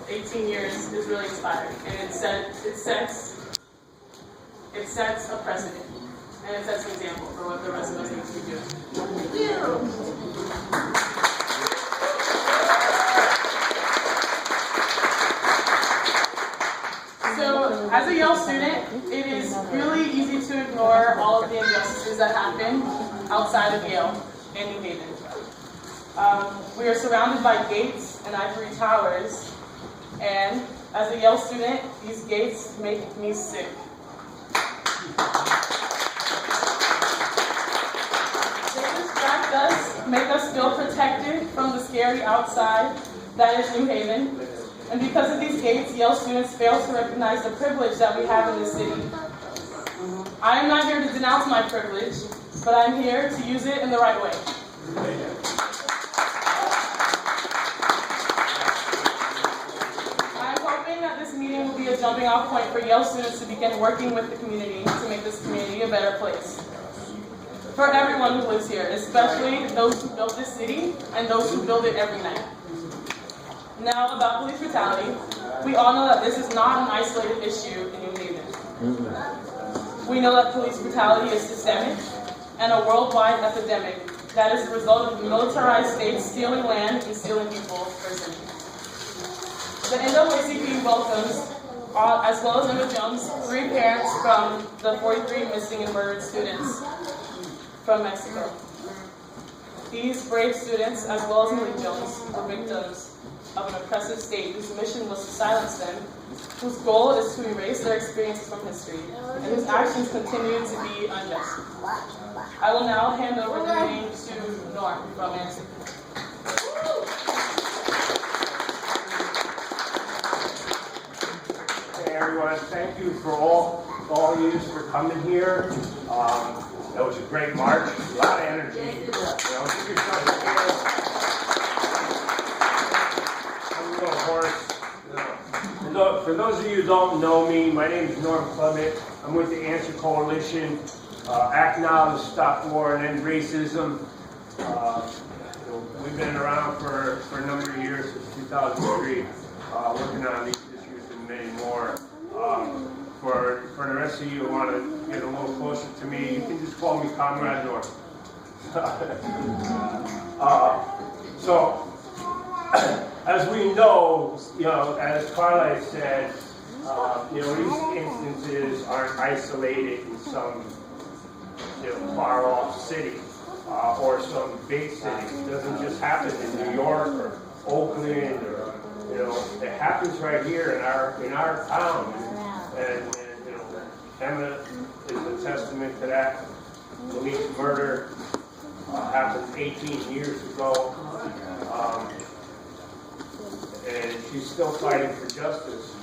18 years is really inspiring, and it sets a precedent, and it sets an example for what the rest of us need to be doing. Thank you. So, as a Yale student, it is really easy to ignore all of the injustices that happen outside of Yale and New Haven. We are surrounded by gates and ivory towers, and as a Yale student, these gates make me sick. They distract us, make us feel protected from the scary outside that is New Haven. And because of these gates, Yale students fail to recognize the privilege that we have in this city. I am not here to denounce my privilege, but I'm here to use it in the right way. I'm hoping that this meeting will be a jumping off point for Yale students to begin working with the community to make this community a better place. For everyone who lives here, especially those who built this city and those who build it every night. Now, about police brutality, we all know that this is not an isolated issue in New Haven. We know that police brutality is systemic and a worldwide epidemic that is a result of militarized states stealing land and stealing people for centuries. The NAACP welcomes, as well as Emma Jones, 3 parents from the 43 missing and murdered students from Mexico. These brave students, as well as Malik Jones, were victims of an oppressive state whose mission was to silence them, whose goal is to erase their experiences from history, and whose actions continue to be unjust. I will now hand over the meeting to Norm from Nancy. Hey everyone, thank you for all of you for coming here. That was a great march, a lot of energy. Give yourself a hand. For those of you who don't know me, my name is Norm Clement. I'm with the Answer Coalition. Act Now to Stop War and End Racism. We've been around for a number of years, since 2003, working on these issues and many more. For the rest of you who want to get a little closer to me, you can just call me Comrade Norm. As we know, as Carla said, these instances aren't isolated in some far-off city or some big city. It doesn't just happen in New York or Oakland, or it happens right here in our town. And Emma is a testament to that. Malik's murder happened 18 years ago. And she's still fighting for justice.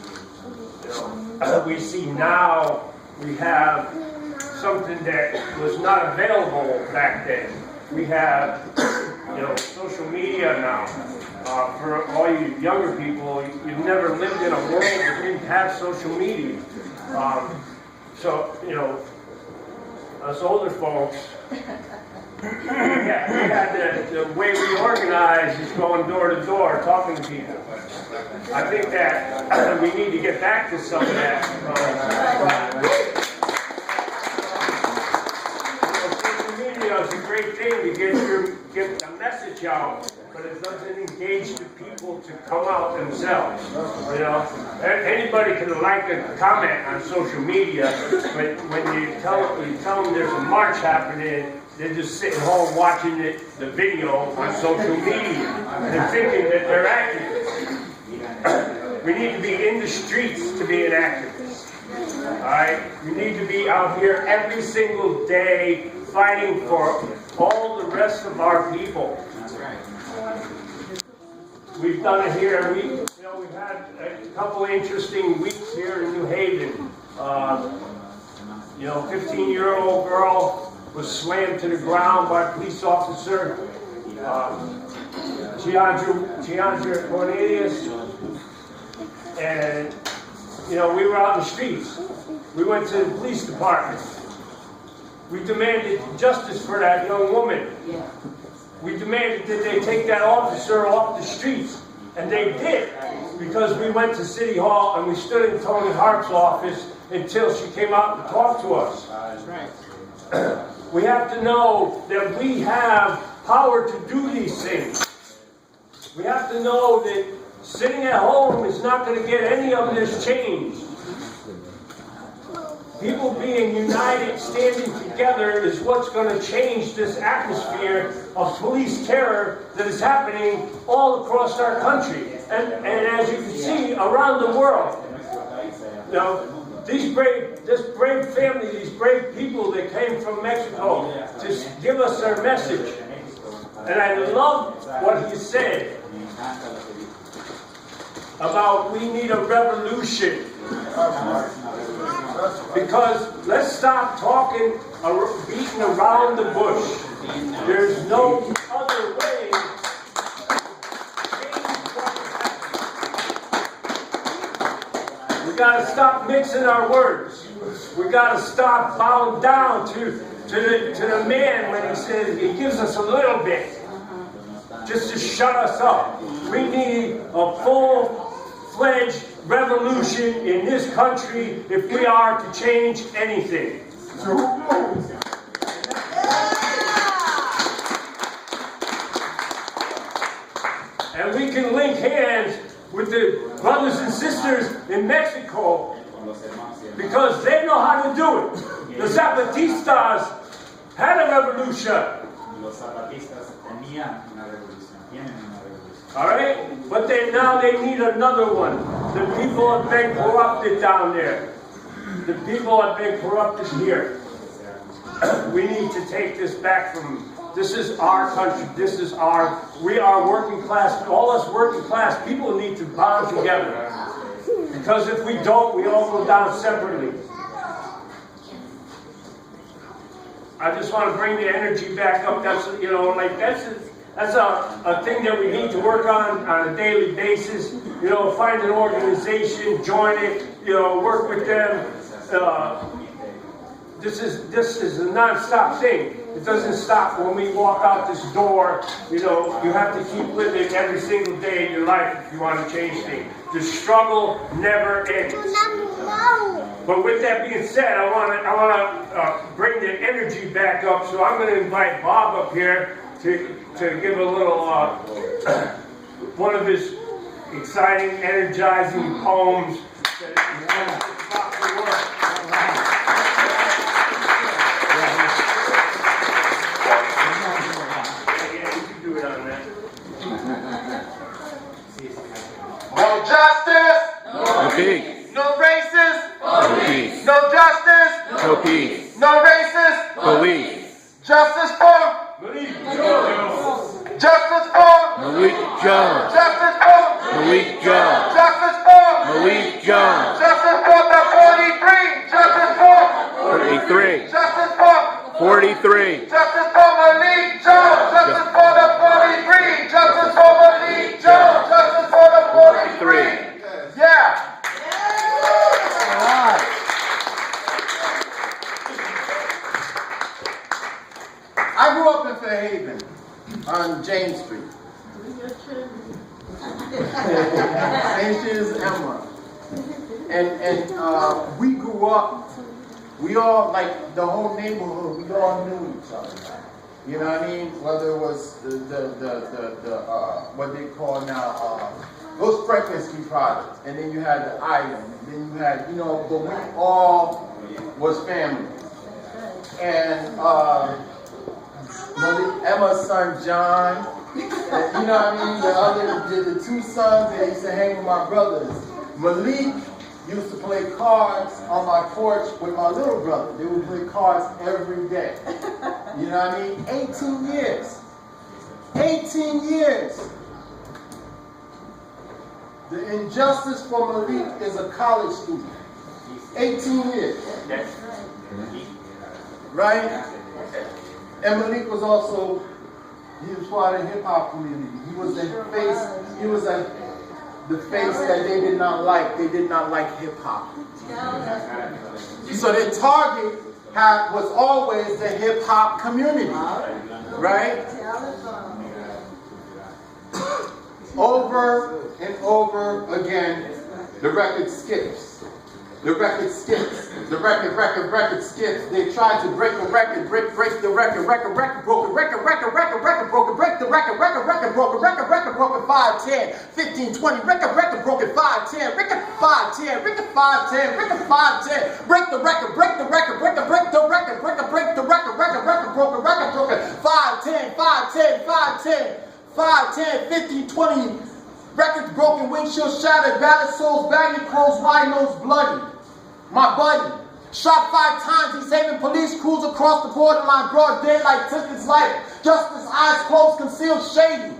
We see now we have something that was not available back then. We have, social media now. For all you younger people, you've never lived in a world that didn't have social media. Us older folks, we had the way we organize is going door to door, talking to people. I think that we need to get back to some of that. Social media is a great thing to get a message out, but it doesn't engage the people to come out themselves. Anybody can like a comment on social media, but when you tell them there's a march happening, they're just sitting home watching the video on social media and thinking that they're activists. We need to be in the streets to be an activist. Alright? We need to be out here every single day fighting for all the rest of our people. That's right. We've done it here. We've had a couple of interesting weeks here in New Haven. 15-year-old girl was slammed to the ground by a police officer. Giandra Cornelius. And, we were out in the streets. We went to the police department. We demanded justice for that young woman. We demanded that they take that officer off the streets. And they did, because we went to City Hall and we stood in Tony Hart's office until she came out and talked to us. We have to know that we have power to do these things. We have to know that sitting at home is not going to get any of this change. People being united, standing together is what's going to change this atmosphere of police terror that is happening all across our country. And as you can see, around the world. You know, this brave family, these brave people that came from Mexico to give us their message. And I love what he said about we need a revolution. Because let's stop talking, beating around the bush. There's no other way to change what is happening. We got to stop mixing our words. We got to stop bowing down to the man when he says he gives us a little bit, just to shut us up. We need a full-fledged revolution in this country if we are to change anything. And we can link hands with the brothers and sisters in Mexico because they know how to do it. The Zapatistas had a revolution. All right? But now they need another one. The people have been corrupted down there. The people have been corrupted here. We need to take this back from, this is our country. We are working class. All us working class people need to bond together. Because if we don't, we all go down separately. I just want to bring the energy back up. That's, you know, like that's a thing that we need to work on a daily basis. You know, find an organization, join it, you know, work with them. This is a non-stop thing. It doesn't stop when we walk out this door. You know, you have to keep living every single day in your life if you want to change things. The struggle never ends. But with that being said, I want to bring the energy back up. So I'm going to invite Bob up here to give a little one of his exciting, energizing poems that about the work. Yeah, you can do it on that. No justice, No peace. no racist, No peace. no justice, No peace. no racist, Police. justice for, Malik Jones. justice for, Malik Jones. justice for, Malik Jones. justice for, Malik Jones. justice for the 43, justice for, 43. justice for, 43. justice for Malik Jones, justice for the 43, justice for Malik Jones, justice for the 43. Yeah. I grew up in Fairhaven on James Street. Same shit as Emma. And we grew up, we all, like the whole neighborhood, we all knew each other. You know what I mean? Whether it was the what they call now, those frequency products, and then you had the item, and then you had, you know, but we all was family. And Emma's son John, and, you know what I mean, the two sons that used to hang with my brothers. Malik used to play cards on my porch with my little brother. They would play cards every day. You know what I mean? 18 years. 18 years. The injustice for Malik is a college student. 18 years. Right? And Malik was also, he was part of the hip hop community. He was the face, he was the face that they did not like. They did not like hip hop. So their target was always the hip hop community. Right? over and over again, the record skips. The record skips. The record skips. They tried to break the record, break the record, broken, record, broken, break the record, broken, 5, 10, 15, 20, record, broken, 5, 10, record, 5, 10, record, 5, 10, record, 5, 10, break the record, break the record, break the record, broken, 5, 10, 5, 10, 5, 10, 5, 10, 15, 20, records broken, windshield shattered, battered souls, baggy clothes, wide nose, bloody. My buddy, shot 5 times, he's saving police crews across the borderline, broad daylight, took his life, justice, eyes closed, concealed, shady.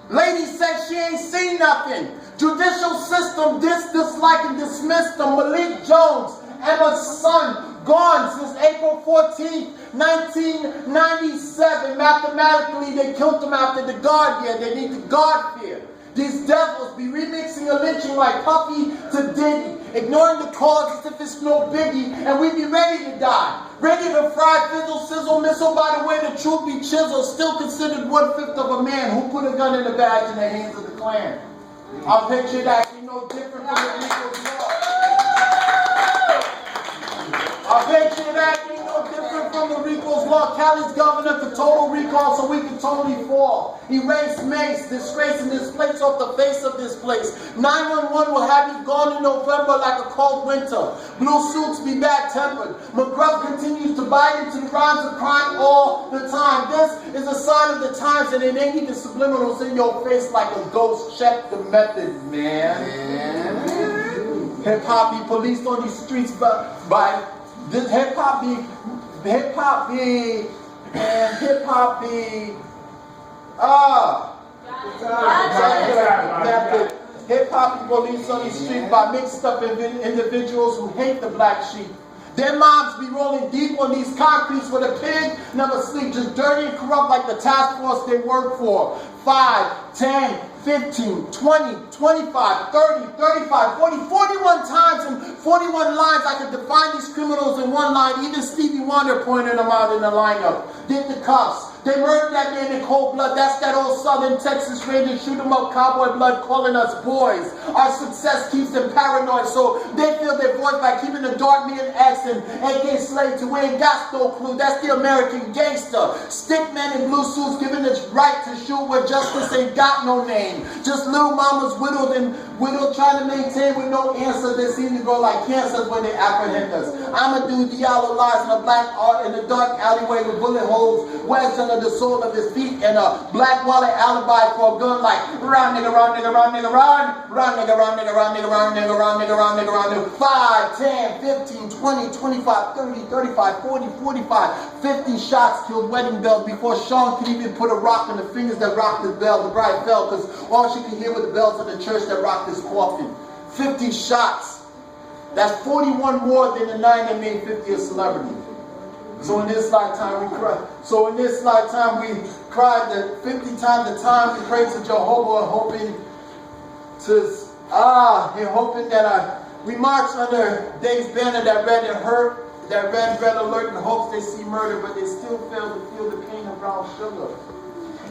Lady said she ain't seen nothing. Judicial system dislike and dismissed them. Malik Jones, Emma's son, gone since April 14th, 1997. Mathematically, they killed him after the guard year. They need the guard fear. These devils be remixing a lynching like Puffy to Diddy, ignoring the cause as if it's no biggie, and we be ready to die. Ready to fry, fizzle, sizzle, missile by the way the truth be chiseled, still considered 1/5 of a man who put a gun in a badge in the hands of the Klan. I picture that ain't no different from the Negro's law. I picture that ain't no different from the Rico's law. Cali's governor for total recall so we can totally fall. Erase Mace, disgracing this place off the face of this place. 911 will have you gone in November like a cold winter. Blue suits be bad-tempered. McGruff continues to bite into the rhymes of crime all the time. This is a sign of the times, and it ain't even subliminals in your face like a ghost. Check the method, man. Hip-hop be policed on these streets by this hip-hop be hip-hop police on the street by mixed up individuals who hate the black sheep. Their moms be rolling deep on these concretes where the pig never sleep, just dirty and corrupt like the task force they work for. 5, 10, 15, 20, 25, 30, 35, 40, 41 times and 41 lines I could define these criminals in one line. Even Stevie Wonder pointed them out in the lineup. Did the cuffs. They murdered that man in cold blood. That's that old Southern Texas Ranger shoot 'em up cowboy blood calling us boys. Our success keeps them paranoid, so they feel their voice by keeping the dark man accent. AK slave to we ain't got no clue. That's the American gangster. Stick men in blue suits giving us right to shoot where justice ain't got no name. Just little mamas widowed trying to maintain with no answer. They seem to grow like cancers when they apprehend us. I'm a dude, Diallo lies in a black art in a dark alleyway with bullet holes wedged under the sole of his feet and a black wallet alibi for a gun like run nigga, run nigga, run nigga, run nigga, run nigga, run nigga, run nigga, run nigga, run nigga, run nigga. 5, 10, 15, 20, 25, 30, 35, 40, 45, 50 shots killed wedding bells before Sean could even put a rock in the fingers that rocked his bell. The bride fell because all she could hear were the bells of the church that rocked his coffin. 50 shots. That's 41 more than the 9 that made 50 a celebrity. So in this lifetime we cry. So in this lifetime we cried that 50 times the time we prayed to Jehovah, hoping that we marched under Dave's banner that read and hurt, that read red alert in hopes they see murder, but they still fail to feel the pain of brown sugar.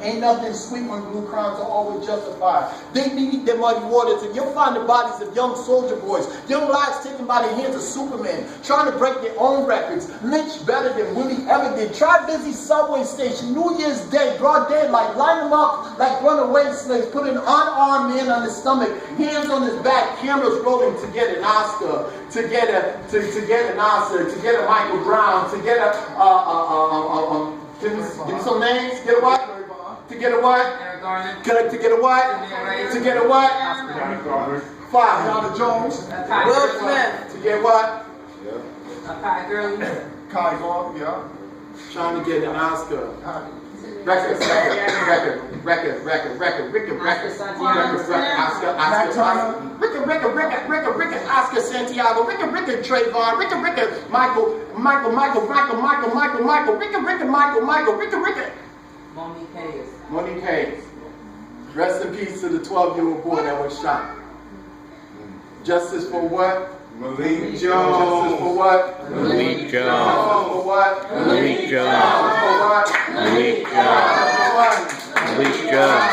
Ain't nothing sweet when blue crimes are always justified. They need their muddy waters, and you'll find the bodies of young soldier boys, young lives taken by the hands of Superman, trying to break their own records, lynched better than Willie ever did. Try busy subway station, New Year's Day, broad daylight, line them up like runaway slaves, put an unarmed man on his stomach, hands on his back, cameras rolling to get an Oscar, to get an Oscar, to get a Michael Brown, to get give me some names, get a what? To get a what? To get a what? To get a what? 5. Donna Jones. Will Smith. To get what? Kai Gurley. Kai Gurley, yeah. Trying to get an Oscar. Record. Oscar Santiago, Ricker Trayvon, Ricker Michael, Monique Hayes. Rest in peace to the 12-year-old boy that was shot. Justice for what? Malik Jones. Justice for what? Malik Jones. Justice for what? Malik Jones. Justice for what? Malik Jones. Justice for what? Malik Jones.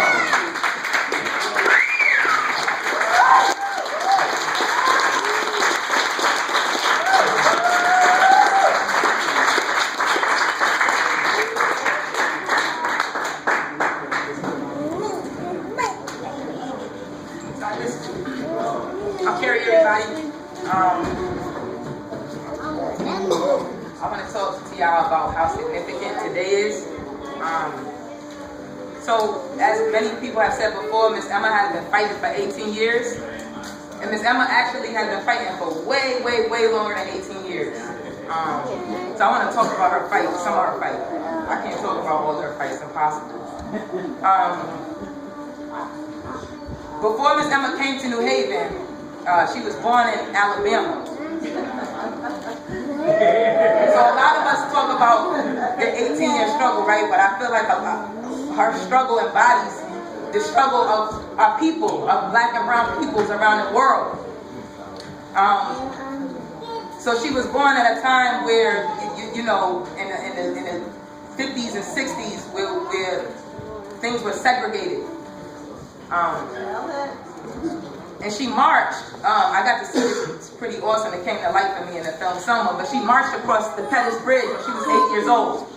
I'll carry everybody. I want to talk to y'all about how significant today is. So, as many people have said before, Miss Emma has been fighting for 18 years. And Miss Emma actually has been fighting for way, way, way longer than 18 years. So I want to talk about her fight, some of her fight. I can't talk about all of her fights, impossible. Before Miss Emma came to New Haven, she was born in Alabama. So a lot of us talk about the 18-year struggle, right? But I feel like her struggle embodies the struggle of our people, of black and brown peoples around the world. So she was born at a time where, you know, in the 50s and 60s, where things were segregated. And she marched. I got to see this. It's pretty awesome. It came to light for me in the film Selma. But she marched across the Pettus Bridge when she was 8 years old.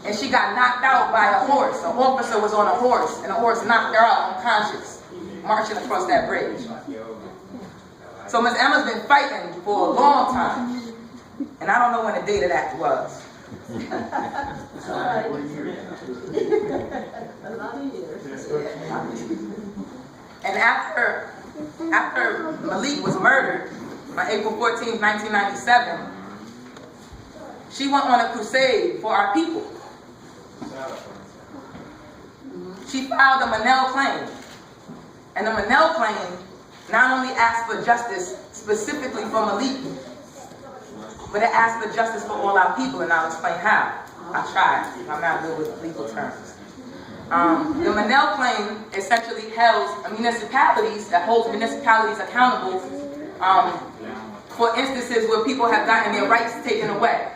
And she got knocked out by a horse. An officer was on a horse, and the horse knocked her out unconscious, marching across that bridge. So Miss Emma's been fighting for a long time. And I don't know when the date of that was. And after Malik was murdered on April 14, 1997, she went on a crusade for our people. She filed a Monell claim. And the Monell claim not only asked for justice specifically for Malik, but it asked for justice for all our people, and I'll explain how. I tried. I'm not good with legal terms. The Monell claim essentially holds municipalities accountable for instances where people have gotten their rights taken away.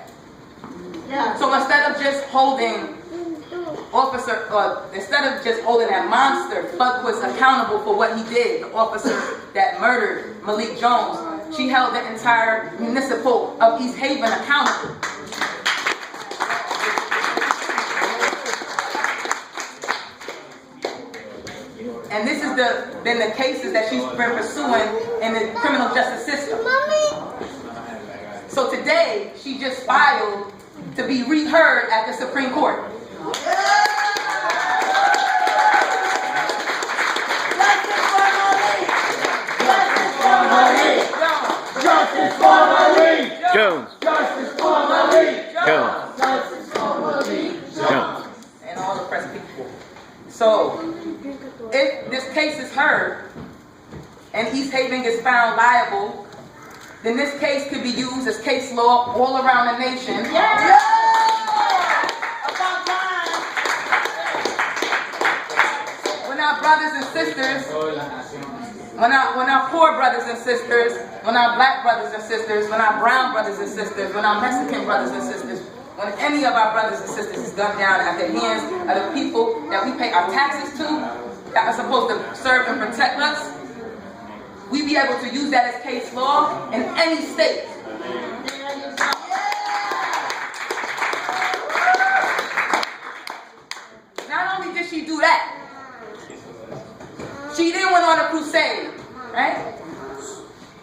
So instead of just holding that monster, Floodquist, accountable for what he did, the officer that murdered Malik Jones, she held the entire municipal of East Haven accountable. And this has been the cases that she's been pursuing in the criminal justice system. So today, she just filed to be reheard at the Supreme Court. Justice for Malik Jones. Justice for Malik Jones. Justice for Malik Jones. And all the press people. So, if this case is heard and East Haven gets found liable, then this case could be used as case law all around the nation. About time. When our brothers and sisters, when our poor brothers and sisters, when our black brothers and sisters, when our brown brothers and sisters, when our Mexican brothers and sisters, when any of our brothers and sisters is gunned down at the hands of the people that we pay our taxes to, that are supposed to serve and protect us, we be able to use that as case law in any state. Not only did she do that, she then went on a crusade, right?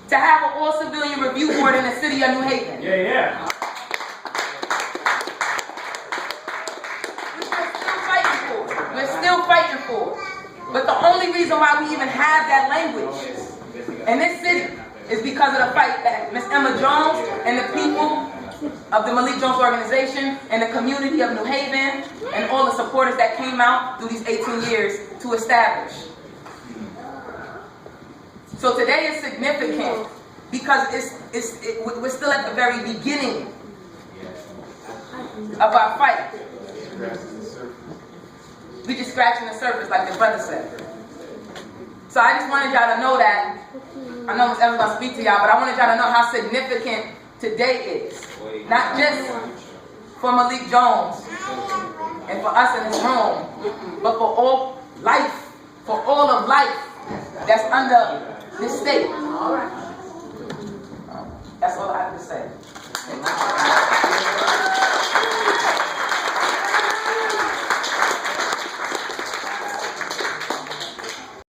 To have an all-civilian review board in the city of New Haven. Yeah. We're still fighting for it. But the only reason why we even have that language in this city is because of the fight that Miss Emma Jones and the people of the Malik Jones organization and the community of New Haven and all the supporters that came out through these 18 years to establish. So today is significant because we're still at the very beginning of our fight. We just scratching the surface, like the brother said. So I just wanted y'all to know that. I know Ms. Evans gonna speak to y'all, but I wanted y'all to know how significant today is. Not just for Malik Jones and for us in this room, but for all life, for all of life that's under this state.